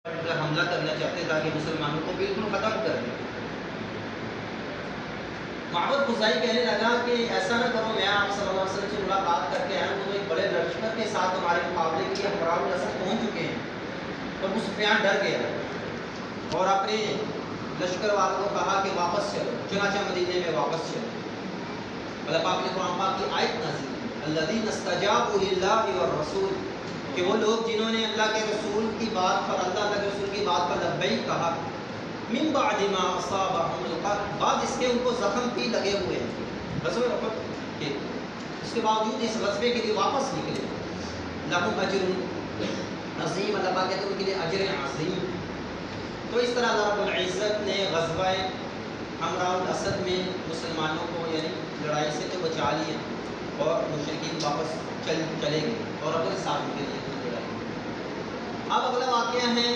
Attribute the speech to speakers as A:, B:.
A: حملہ کرنا چاہتے ہیں تاکہ مسلمانوں کو بالکل ختم کر دیں۔ معبد خزائی کہنے لگا کہ ایسا نہ کرو، میں آپ صلی اللہ علیہ وسلم سے ملاقات کر کے آیا ہوں، تو ایک بڑے لشکر کے ساتھ ہمارے مقابلے کے لیے ہمراہ الاسد پہنچ چکے ہیں۔ اور ابو سفیان ڈر گیا اور اپنے لشکر والوں کو کہا کہ واپس چلو، چنانچہ مدینے میں واپس چلو۔ اللہ پاک نے قرآن پاک کی آیت نازل کی، الذین استجابوا للہ والرسول، کہ وہ لوگ جنہوں نے اللہ کے رسول کی بات پر، اللہ کے رسول کی بات پر لبیک کہا، من بعد ما اصابهم القرح، بعد اس کے ان کو زخم بھی لگے ہوئے ہیں، غزوہ احد کے، اس کے باوجود اس غزوے کے لیے واپس نکلے، لہم اجر عظیم، اللہ پاک کہتے ہیں ان کے لیے اجر عظیم۔ تو اس طرح اللہ رب العزت نے غزوہ حمراء الاسد میں مسلمانوں کو یعنی لڑائی سے تو بچا لیا، اور مشرکین واپس چلے گئے اور اپنے ساتھ کے لیے لڑائی۔ اب اگلا واقعہ ہے